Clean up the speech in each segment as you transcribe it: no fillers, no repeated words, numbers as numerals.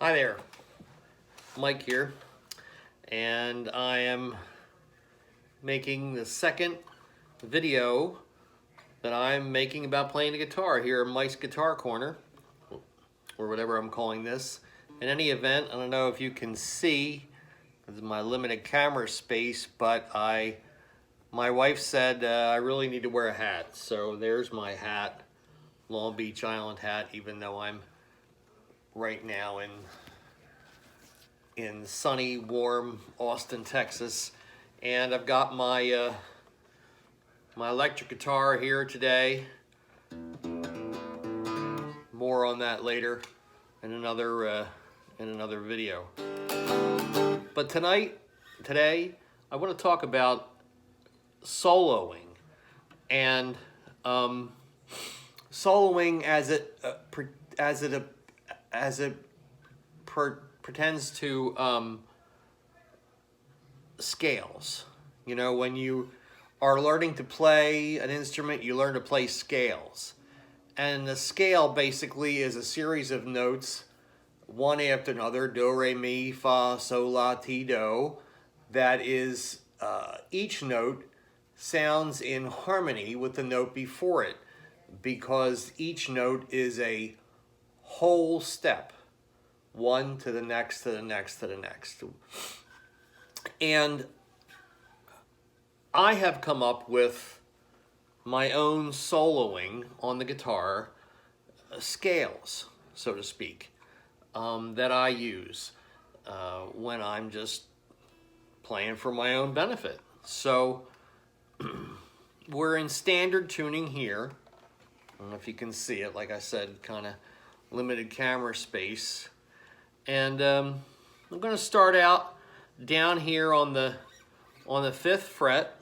Hi there, Mike here, and I am making the second video that I'm making about playing the guitar here in Mike's Guitar Corner, or whatever I'm calling this. In any event, I don't know if you can see, this is my limited camera space, but my wife said I really need to wear a hat, so there's my hat, Long Beach Island hat, even though I'm right now in sunny, warm Austin, Texas, and I've got my my electric guitar here today. More on that later in another video. But today, I want to talk about soloing and soloing as it pretends to scales. You know, when you are learning to play an instrument, you learn to play scales. And the scale basically is a series of notes, one after another, do, re, mi, fa, sol, la, ti, do, that is, each note sounds in harmony with the note before it, because each note is a whole step, one to the next, to the next, to the next. And I have come up with my own soloing on the guitar scales, so to speak, that I use when I'm just playing for my own benefit. So we're in standard tuning here. I don't know if you can see it, like I said, kind of limited camera space. And I'm going to start out down here on the 5th fret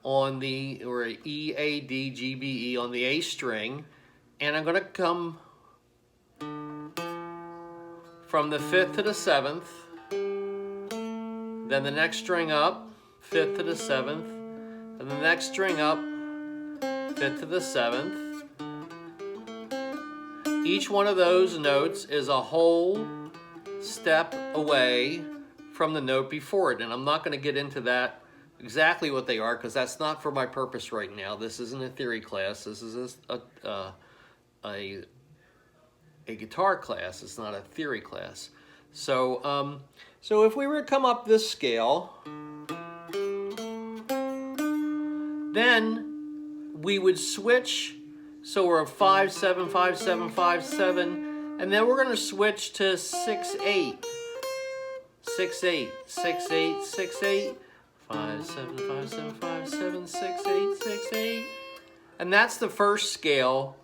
on the, or E, A, D, G, B, E on the A string, and I'm going to come from the 5th to the 7th, then the next string up, 5th to the 7th, and the next string up, 5th to the 7th. Each one of those notes is a whole step away from the note before it, and I'm not going to get into that exactly what they are, because that's not for my purpose right now. This isn't a theory class. This is a guitar class. It's not a theory class. So so if we were to come up this scale, then we would switch. So we're a 5, 7, 5, 7, 5, 7, and then we're going to switch to 6, 8, 6, 8, 6, 8, 6, 8, 5, 7, 5, 7, 5, 7, 6, 8, 6, 8, and that's the first scale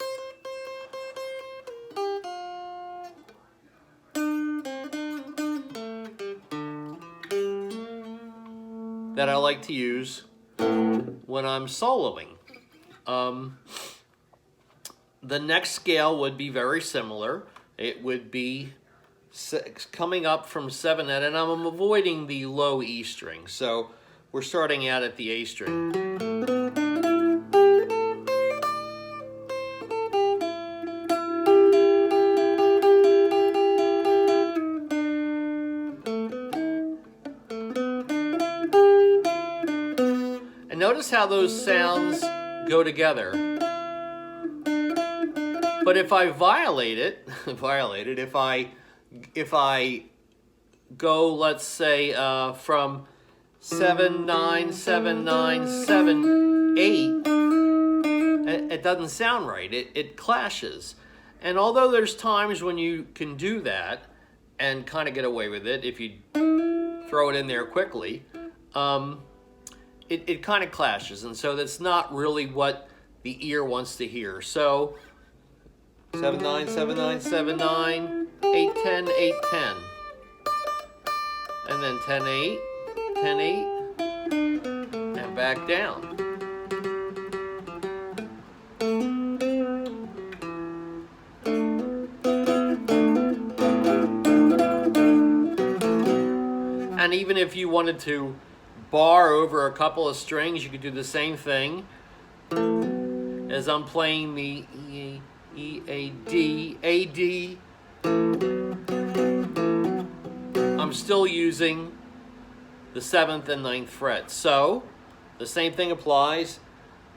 that I like to use when I'm soloing. The next scale would be very similar. It would be coming up from 7 and I'm avoiding the low E string. So we're starting out at the A string. And notice how those sounds go together. But if I violate it, if I go, let's say, from 7, 9, 7, 9, 7, 8, it doesn't sound right. It clashes. And although there's times when you can do that and kind of get away with it if you throw it in there quickly, it kind of clashes. And so that's not really what the ear wants to hear. So 7, 9, 7, 9, 7, 9, 8, 10, 8, 10. And then 10, 8, 10, 8, and back down. And even if you wanted to bar over a couple of strings, you could do the same thing as I'm playing the E, A, D, I'm still using the 7th and 9th frets. So the same thing applies.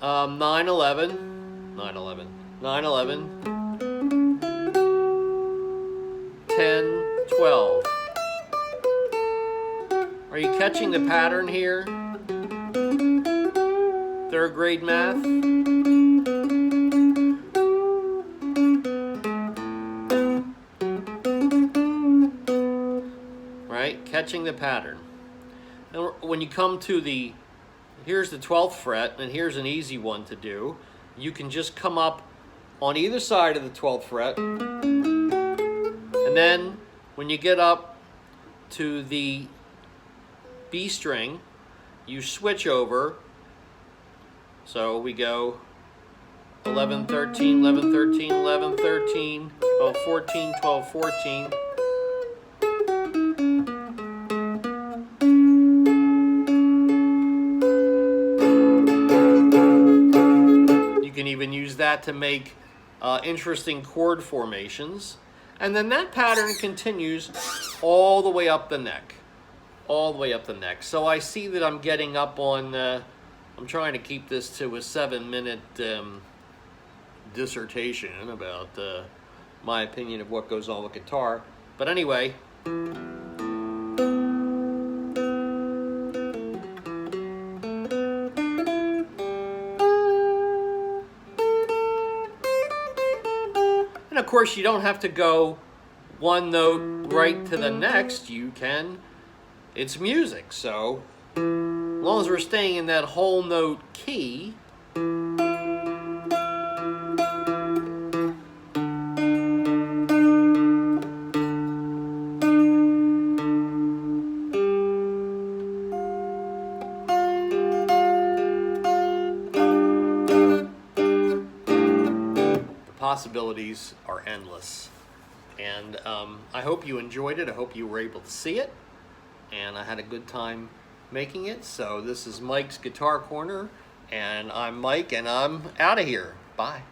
9, 11, 9, 11, 9, 11, 10, 12. Are you catching the pattern here? 3rd grade math? Right? Catching the pattern. And when you come to here's the 12th fret, and here's an easy one to do. You can just come up on either side of the 12th fret, and then when you get up to the B string, you switch over. So we go 11, 13, 11, 13, 11, 13, 12, 14, 12, 14. You can even use that to make interesting chord formations. And then that pattern continues all the way up the neck. All the way up the neck. So I see that I'm getting up on, I'm trying to keep this to a 7-minute dissertation about my opinion of what goes on with guitar. But anyway, and of course you don't have to go one note right to the next. You can, it's music, so as long as we're staying in that whole note key, the possibilities are endless. And I hope you enjoyed it. I hope you were able to see it. And I had a good time making it. So this is Mike's Guitar Corner, and I'm Mike, and I'm out of here. Bye.